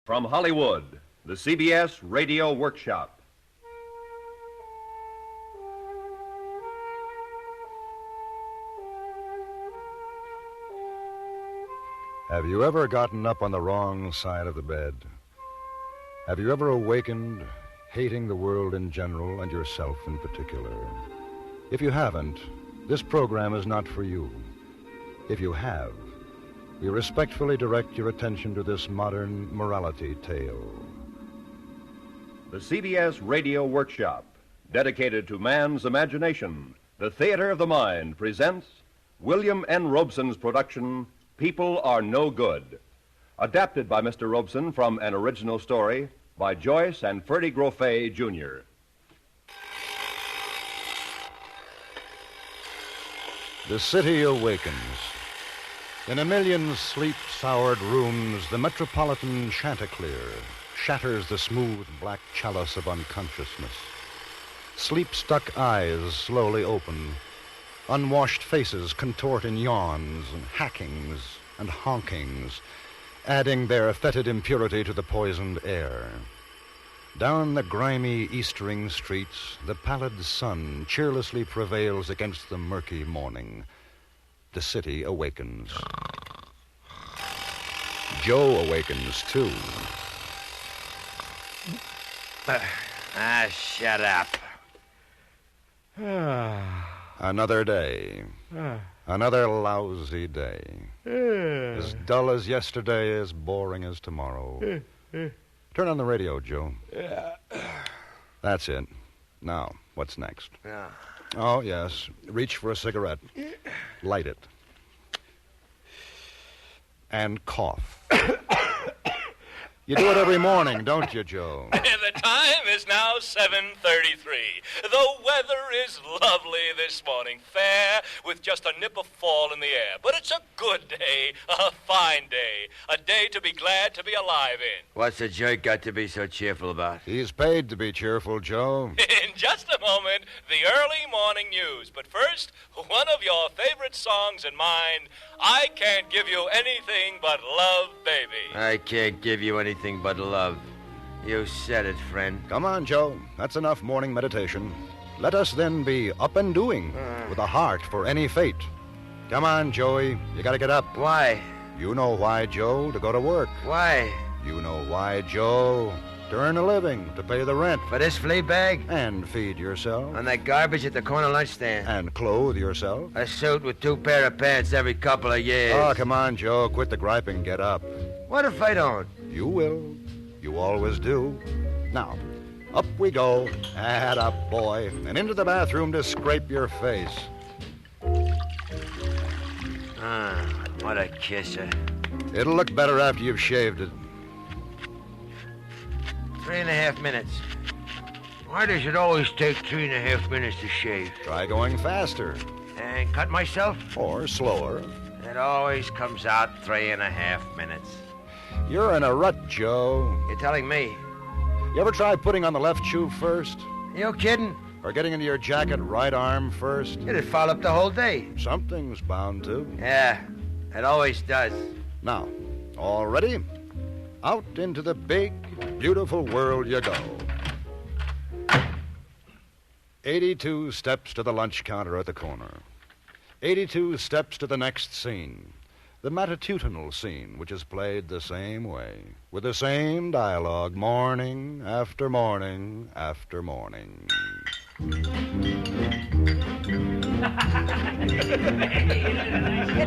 From Hollywood, the CBS Radio Workshop. Have you ever gotten up on the wrong side of the bed? Have you ever awakened hating the world in general and yourself in particular? If you haven't, this program is not for you. If you have, we respectfully direct your attention to this modern morality tale. The CBS Radio Workshop, dedicated to man's imagination, the theater of the mind, presents William N. Robeson's production, People Are No Good, adapted by Mr. Robeson from an original story by Joyce and Ferdy Grofé, Jr. The city awakens. In a million sleep-soured rooms, the metropolitan chanticleer shatters the smooth black chalice of unconsciousness. Sleep-stuck eyes slowly open. Unwashed faces contort in yawns and hackings and honkings, adding their fetid impurity to the poisoned air. Down the grimy eastering streets, the pallid sun cheerlessly prevails against the murky morning. The city awakens. Joe awakens, too. Shut up. Another day. Another lousy day. As dull as yesterday, as boring as tomorrow. Turn on the radio, Joe. That's it. Now, what's next? Oh, yes. Reach for a cigarette. Light it. And cough. You do it every morning, don't you, Joe? The time is now 7:33. The weather is lovely this morning, fair, with just a nip of fall in the air. But it's a good day, a fine day, a day to be glad to be alive in. What's the jerk got to be so cheerful about? He's paid to be cheerful, Joe. In just a moment, the early morning news. But first, one of your favorite songs and mine, I Can't Give You Anything But Love, Baby. I can't give you anything but love. You said it, friend. Come on, Joe. That's enough morning meditation. Let us then be up and doing, with a heart for any fate. Come on, Joey. You gotta get up. Why? You know why, Joe, to go to work. Why? You know why, Joe, to earn a living, to pay the rent. For this flea bag? And feed yourself. On that garbage at the corner lunch stand. And clothe yourself. A suit with 2 pair of pants every couple of years. Oh, come on, Joe. Quit the griping. Get up. What if I don't? You will. You always do. Now, up we go. Add up, boy. And into the bathroom to scrape your face. What a kisser. It'll look better after you've shaved it. 3.5 minutes. Why does it always take 3.5 minutes to shave? Try going faster. And cut myself? Or slower. It always comes out 3.5 minutes. You're in a rut, Joe. You're telling me? You ever try putting on the left shoe first? You kidding? Or getting into your jacket right arm first? It'd fall up the whole day. Something's bound to. Yeah, it always does. Now, all ready? Out into the big, beautiful world you go. 82 steps to the lunch counter at the corner. 82 steps to the next scene. The matutinal scene, which is played the same way, with the same dialogue, morning after morning after morning. Good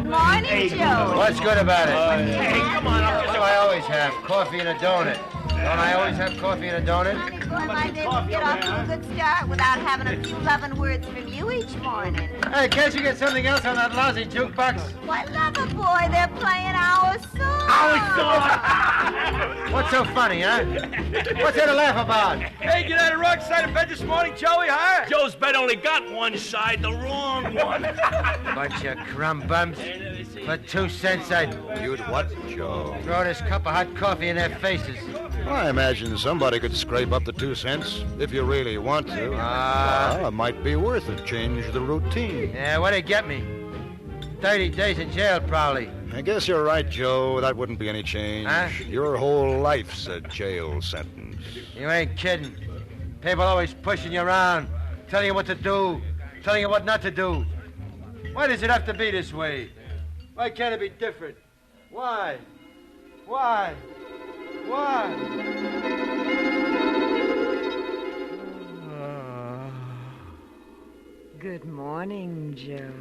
morning, Joe. What's good about it? Hey, come on. That's what I always have, coffee and a donut. Don't I always have coffee and a donut? Well, I didn't get off to a good start without having a few loving words from you each morning. Hey, can't you get something else on that lousy jukebox? Why, lover boy, they're playing our song. What's so funny, huh? What's there to laugh about? Hey, get out of the wrong side of bed this morning, Joey, huh? Joe's bed only got one side, the wrong one. Bunch of crumb bums. For 2 cents, I'd... You'd what, Joe? Throw this cup of hot coffee in their faces. I imagine somebody could scrape up the 2 cents if you really want to. Well, it might be worth it. Change the routine. Yeah, what'd it get me? 30 days in jail, probably. I guess you're right, Joe. That wouldn't be any change. Huh? Your whole life's a jail sentence. You ain't kidding. People always pushing you around, telling you what to do, telling you what not to do. Why does it have to be this way? Why can't it be different? Why? Why? Good morning, Joe.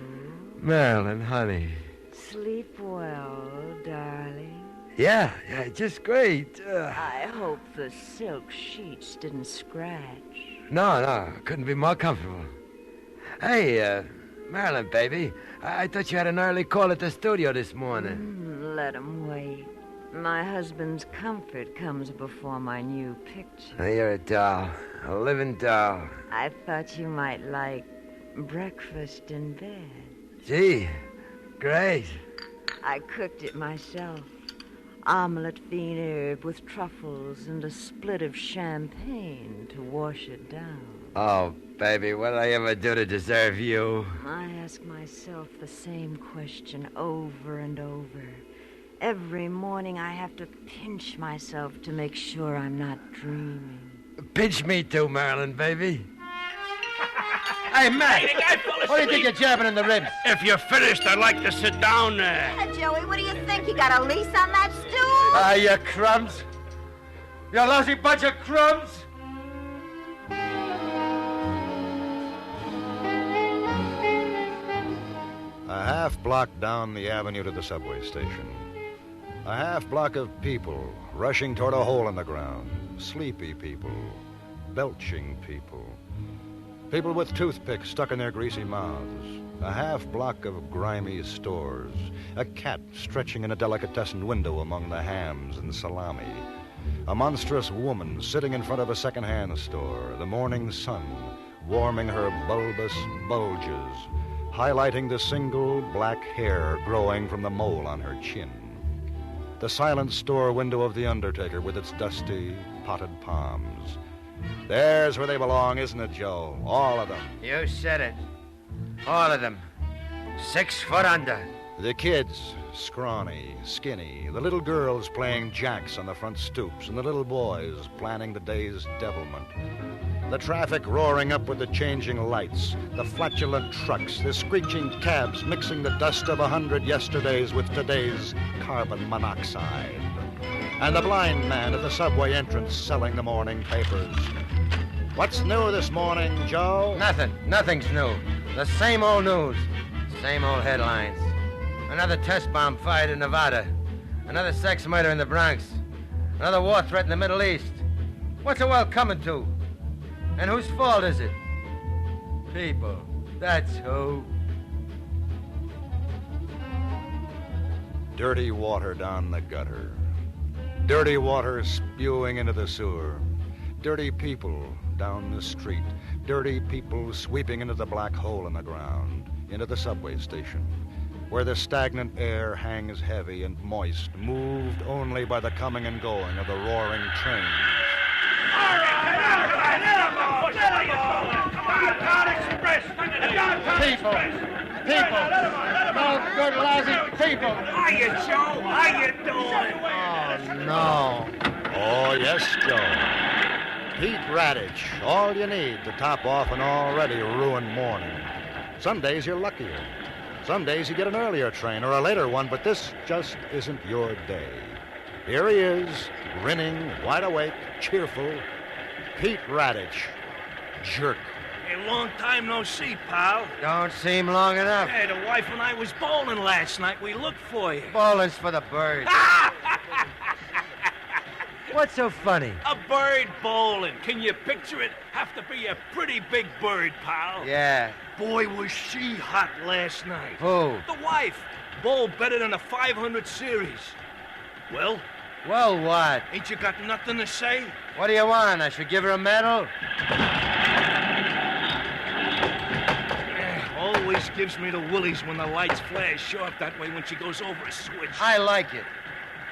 Marilyn, honey. Sleep well, darling. Yeah, just great. I hope the silk sheets didn't scratch. No, couldn't be more comfortable. Hey, Marilyn, baby, I thought you had an early call at the studio this morning. Let him wait. My husband's comfort comes before my new picture. You're a doll, a living doll. I thought you might like breakfast in bed. Gee, great. I cooked it myself. Omelette fine herb with truffles and a split of champagne to wash it down. Oh, baby, what did I ever do to deserve you? I ask myself the same question over and over. Every morning I have to pinch myself to make sure I'm not dreaming. Pinch me too, Marilyn, baby. Hey, Matt, Hey, the guy fell what do you think asleep. you're jabbing in the ribs? If you're finished, I'd like to sit down there. Joey, what do you think? You got a lease on that stool? You crumbs. You lousy bunch of crumbs. A half block down the avenue to the subway station. A half block of people rushing toward a hole in the ground. Sleepy people. Belching people. People with toothpicks stuck in their greasy mouths. A half block of grimy stores. A cat stretching in a delicatessen window among the hams and salami. A monstrous woman sitting in front of a second-hand store. The morning sun warming her bulbous bulges, highlighting the single black hair growing from the mole on her chin. The silent store window of the undertaker with its dusty, potted palms. There's where they belong, isn't it, Joe? All of them. You said it. All of them. 6 foot under. The kids, scrawny, skinny. The little girls playing jacks on the front stoops, and the little boys planning the day's devilment. The traffic roaring up with the changing lights, the flatulent trucks, the screeching cabs mixing the dust of 100 yesterdays with today's carbon monoxide. And the blind man at the subway entrance selling the morning papers. What's new this morning, Joe? Nothing's new. The same old news. Same old headlines. Another test bomb fired in Nevada. Another sex murder in the Bronx. Another war threat in the Middle East. What's the world coming to? And whose fault is it? People. That's who. Dirty water down the gutter. Dirty water spewing into the sewer. Dirty people down the street. Dirty people sweeping into the black hole in the ground. Into the subway station, where the stagnant air hangs heavy and moist, moved only by the coming and going of the roaring trains. People. No good, lousy people. Hiya, Joe. How you doing? Oh, no. Oh, yes, Joe. Pete Radich, all you need to top off an already ruined morning. Some days you're luckier. Some days you get an earlier train or a later one, but this just isn't your day. Here he is, grinning, wide awake, cheerful. Pete Radich, jerk. Hey, long time no see, pal. Don't seem long enough. Hey, the wife and I was bowling last night. We looked for you. Bowling's for the birds. What's so funny? A bird bowling. Can you picture it? Have to be a pretty big bird, pal. Yeah. Boy, was she hot last night. Who? The wife. Bowled better than a 500 series. Well, Well, what? ain't you got nothing to say? What do you want? I should give her a medal? Always gives me the willies when the lights flash sharp that way when she goes over a switch. I like it.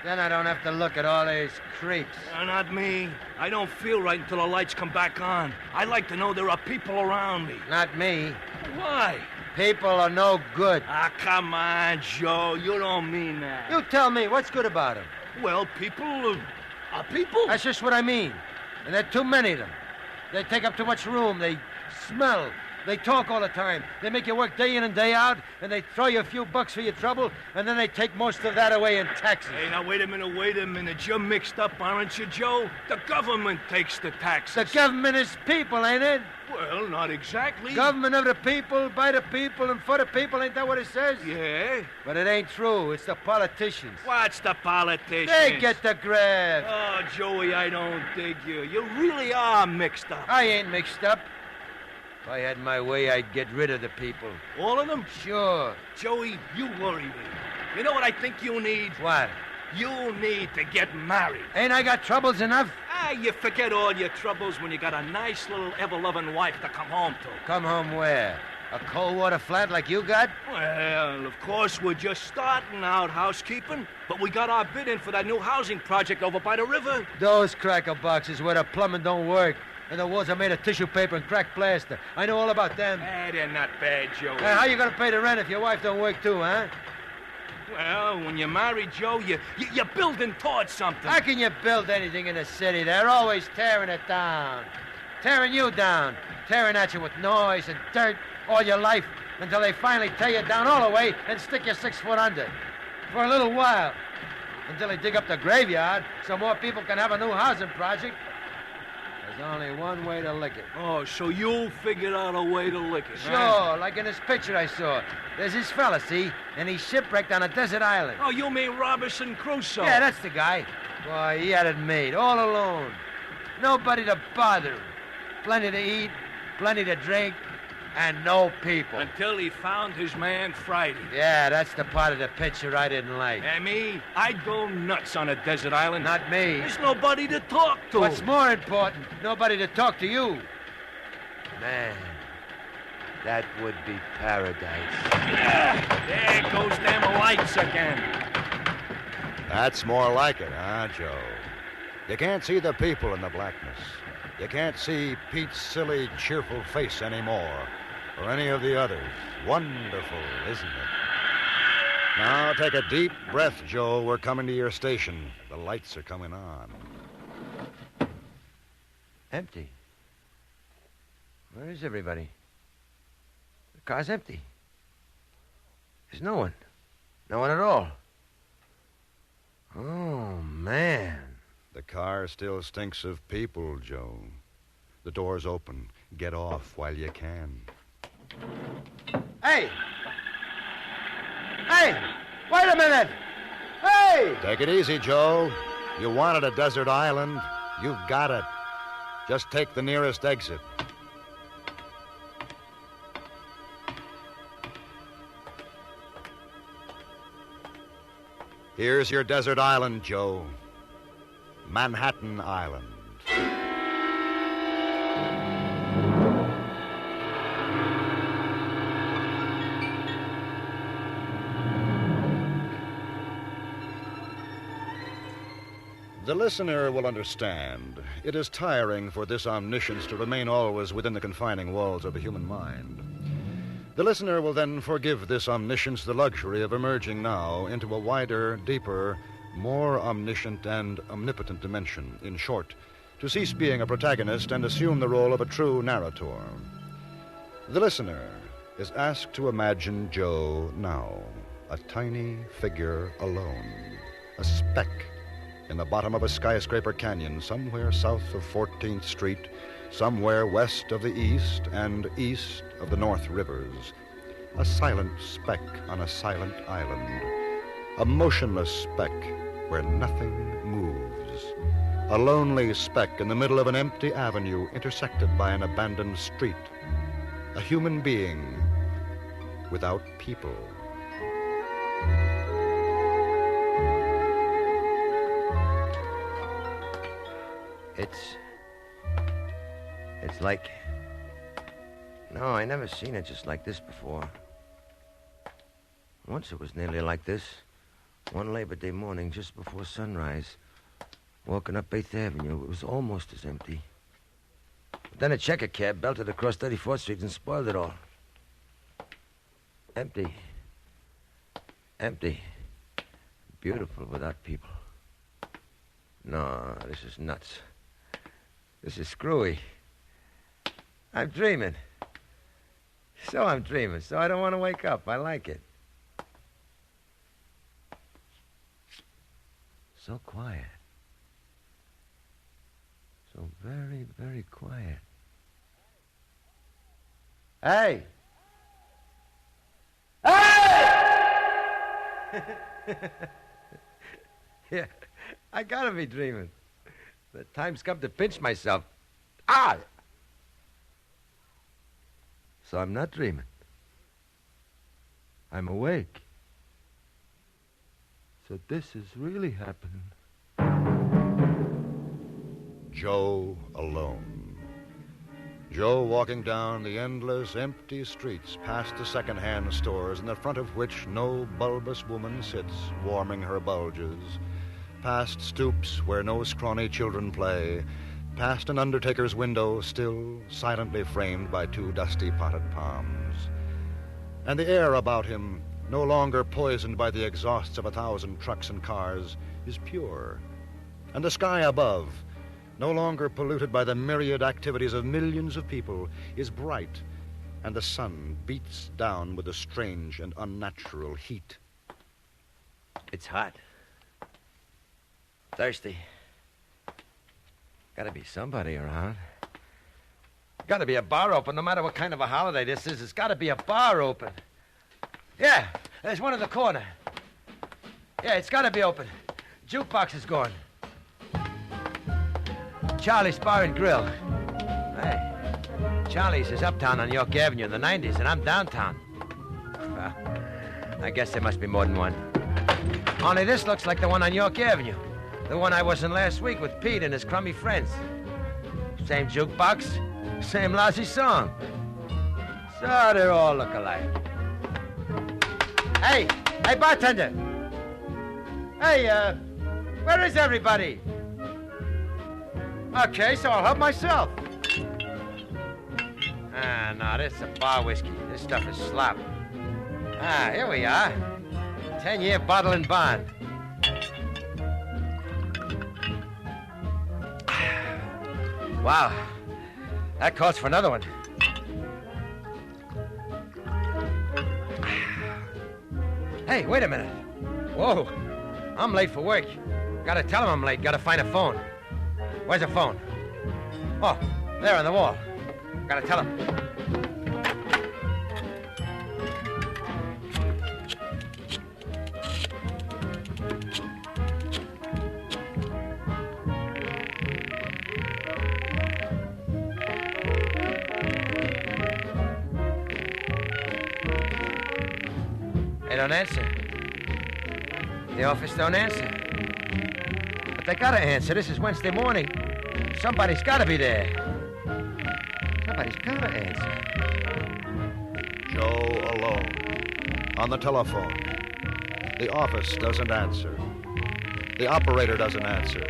Then I don't have to look at all these creeps. Not me. I don't feel right until the lights come back on. I like to know there are people around me. Not me. Why? People are no good. Ah, come on, Joe. You don't mean that. You tell me, what's good about them? Well, people are people. That's just what I mean. And there are too many of them. They take up too much room. They smell. They talk all the time. They make you work day in and day out, and they throw you a few bucks for your trouble, and then they take most of that away in taxes. Hey, now, wait a minute. You're mixed up, aren't you, Joe? The government takes the taxes. The government is people, ain't it? Well, not exactly. Government of the people, by the people, and for the people, ain't that what it says? Yeah. But it ain't true. It's the politicians. What's the politicians? They get the graft. Oh, Joey, I don't dig you. You really are mixed up. I ain't mixed up. If I had my way, I'd get rid of the people. All of them? Sure. Joey, you worry me. You know what I think you need? What? You need to get married. Ain't I got troubles enough? You forget all your troubles when you got a nice little ever-loving wife to come home to. Come home where? A cold water flat like you got? Well, of course, we're just starting out housekeeping, but we got our bid in for that new housing project over by the river. Those cracker boxes where the plumbing don't work. And the walls are made of tissue paper and cracked plaster. I know all about them. They're not bad, Joey. How you gonna pay the rent if your wife don't work too, huh? Well, when you're married, Joe, you're building towards something. How can you build anything in the city? They're always tearing it down. Tearing you down. Tearing at you with noise and dirt all your life until they finally tear you down all the way and stick you 6 foot under. For a little while. Until they dig up the graveyard so more people can have a new housing project. There's only one way to lick it. Oh, so you figured out a way to lick it, Sure, right? like in this picture I saw. There's this fella, see? And he's shipwrecked on a desert island. Oh, you mean Robinson Crusoe? Yeah, that's the guy. Boy, he had it made, all alone. Nobody to bother him. Plenty to eat, plenty to drink, and no people. Until he found his man Friday. Yeah, that's the part of the picture I didn't like. And me, I'd go nuts on a desert island. Not me. There's nobody to talk to. What's more important, nobody to talk to you. Man, that would be paradise. There goes them lights again. That's more like it, huh, Joe? You can't see the people in the blackness. You can't see Pete's silly, cheerful face anymore, or any of the others. Wonderful, isn't it? Now, take a deep breath, Joe. We're coming to your station. The lights are coming on. Empty. Where is everybody? The car's empty. There's no one. No one at all. Oh, man. The car still stinks of people, Joe. The door's open. Get off while you can. Hey! Hey! Wait a minute! Hey! Take it easy, Joe. You wanted a desert island. You've got it. Just take the nearest exit. Here's your desert island, Joe. Manhattan Island. The listener will understand. It is tiring for this omniscience to remain always within the confining walls of the human mind. The listener will then forgive this omniscience the luxury of emerging now into a wider, deeper, more omniscient and omnipotent dimension. In short, to cease being a protagonist and assume the role of a true narrator. The listener is asked to imagine Joe now, a tiny figure alone, a speck in the bottom of a skyscraper canyon somewhere south of 14th Street, somewhere west of the east and east of the North Rivers. A silent speck on a silent island. A motionless speck where nothing moves. A lonely speck in the middle of an empty avenue intersected by an abandoned street. A human being without people. It's like... No, I never seen it just like this before. Once it was nearly like this. One Labor Day morning just before sunrise. Walking up 8th Avenue, it was almost as empty. But then a checker cab belted across 34th Street and spoiled it all. Empty. Empty. Beautiful without people. No, this is nuts. This is screwy. I'm dreaming. So I'm dreaming, so I don't want to wake up. I like it. So quiet. So very, very quiet. Hey! Hey! Yeah, I gotta be dreaming. The time's come to pinch myself. Ah! So I'm not dreaming. I'm awake. So this is really happening. Joe alone. Joe walking down the endless, empty streets past the second-hand stores in the front of which no bulbous woman sits, warming her bulges, past stoops where no scrawny children play, past an undertaker's window still silently framed by two dusty potted palms. And the air about him, no longer poisoned by the exhausts of 1,000 trucks and cars, is pure. And the sky above, no longer polluted by the myriad activities of millions of people, is bright, and the sun beats down with a strange and unnatural heat. It's hot. Thirsty. Gotta be somebody around. Gotta be a bar open, no matter what kind of a holiday this is. There's gotta be a bar open. Yeah, there's one in the corner. Yeah, it's gotta be open. Jukebox is going. Charlie's Bar and Grill. Hey, Charlie's is uptown on York Avenue in the 90s, and I'm downtown. Well, I guess there must be more than one. Only this looks like the one on York Avenue. The one I was in last week with Pete and his crummy friends. Same jukebox, same lousy song. So they all look alike. Hey, bartender. Hey, where is everybody? Okay, so I'll help myself. No, this is a bar whiskey. This stuff is slop. Here we are. 10-year bottle and bond. Wow, that calls for another one. Hey, wait a minute. Whoa, I'm late for work. Gotta tell him I'm late. Gotta find a phone. Where's the phone? Oh, there on the wall. Gotta tell him. They don't answer. The office don't answer. But they gotta answer. This is Wednesday morning. Somebody's gotta be there. Somebody's gotta answer. Joe alone. On the telephone. The office doesn't answer. The operator doesn't answer.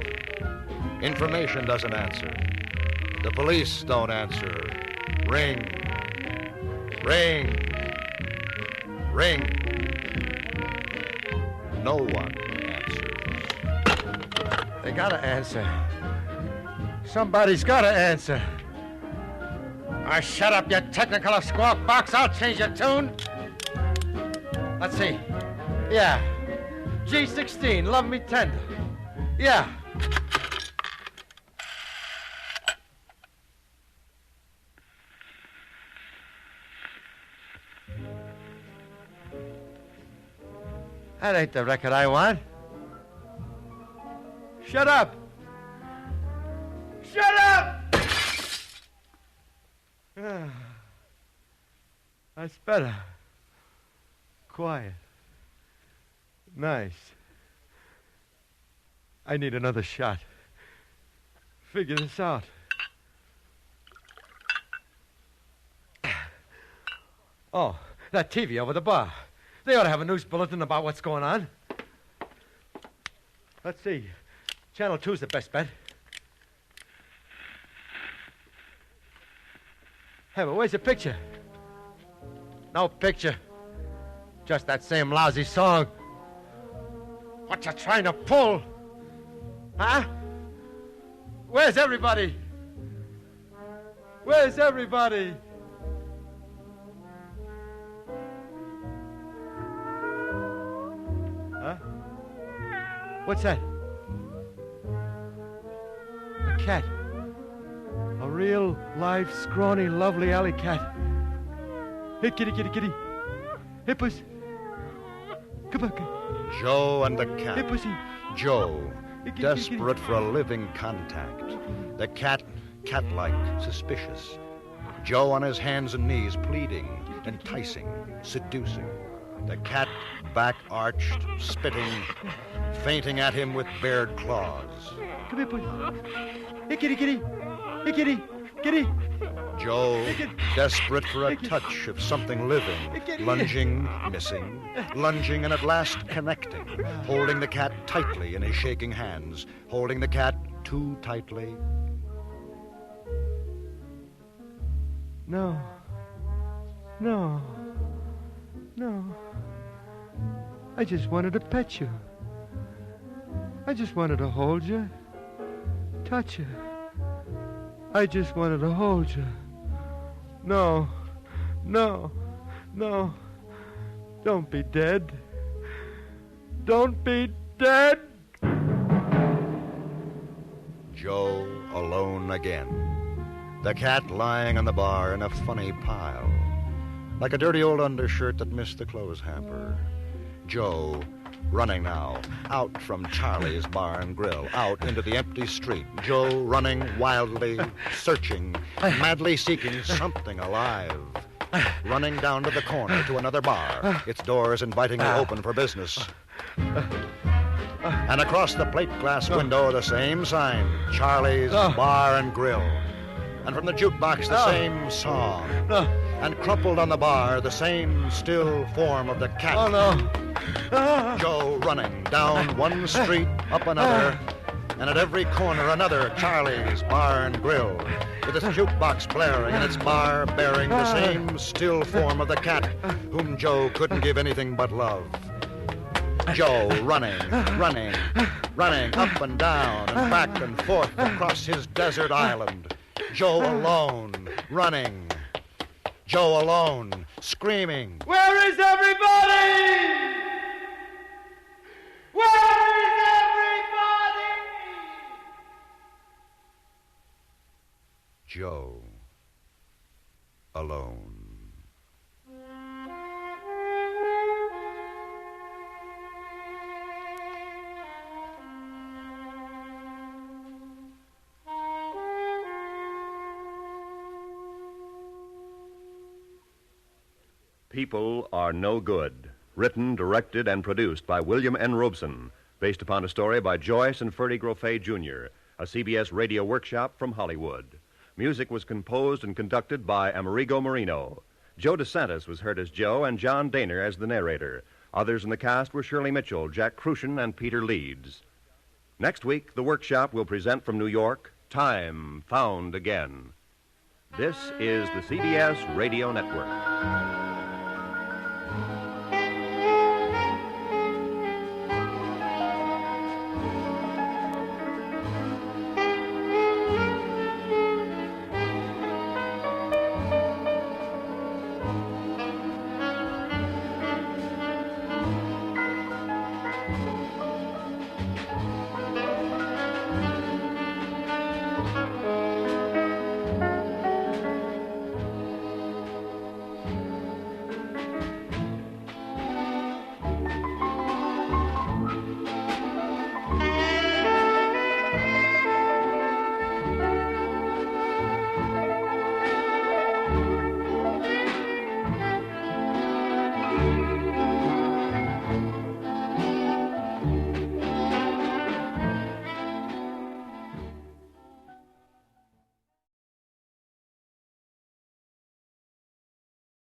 Information doesn't answer. The police don't answer. Ring. Ring. Ring. No one answers. They gotta answer. Somebody's gotta answer. Shut up, you technicolor squawk box. I'll change your tune. Let's see. Yeah. G16, love me tender. Yeah. That ain't the record I want. Shut up! Shut up! That's better. Quiet. Nice. I need another shot. Figure this out. Oh, that TV over the bar. They ought to have a news bulletin about what's going on. Let's see. Channel 2's the best bet. Hey, but where's the picture? No picture. Just that same lousy song. What you trying to pull? Huh? Where's everybody? Where's everybody? Huh? What's that? A cat. A real, live, scrawny, lovely alley cat. Hey, kitty, kitty, kitty. Hey, puss. Come on. Joe and the cat. Hey, pussy. Joe, desperate for a living contact. The cat, cat-like, suspicious. Joe on his hands and knees, pleading, enticing, seducing. The cat, back arched, spitting, feinting at him with bared claws. Come here, puss. Hey, kitty, kitty. Hey, kitty, kitty. Joe, desperate for a touch of something living, lunging, missing, lunging, and at last connecting, holding the cat tightly in his shaking hands, holding the cat too tightly. No. No. No. I just wanted to pet you. I just wanted to hold you, touch you. I just wanted to hold you. No, no, no. Don't be dead. Don't be dead. Joe alone again. The cat lying on the bar in a funny pile, like a dirty old undershirt that missed the clothes hamper. Joe running now, out from Charlie's Bar and Grill, out into the empty street. Joe running wildly, searching, madly seeking something alive. Running down to the corner to another bar, its doors invitingly open for business. And across the plate glass window, the same sign, Charlie's Bar and Grill. And from the jukebox, the same song. And crumpled on the bar, the same still form of the cat. Oh, no. Joe running down one street, up another, and at every corner another Charlie's Bar and Grill, with its jukebox blaring and its bar bearing the same still form of the cat, whom Joe couldn't give anything but love. Joe running, running, running up and down and back and forth across his desert island. Joe alone, running. Joe alone, screaming. Where is everybody? Where is everybody? Joe alone. People Are No Good. Written, directed, and produced by William N. Robeson. Based upon a story by Joyce and Ferdy Groffet, Jr., a CBS Radio Workshop from Hollywood. Music was composed and conducted by Amerigo Marino. Joe DeSantis was heard as Joe and John Daner as the narrator. Others in the cast were Shirley Mitchell, Jack Crucian, and Peter Leeds. Next week, the Workshop will present from New York, Time Found Again. This is the CBS Radio Network.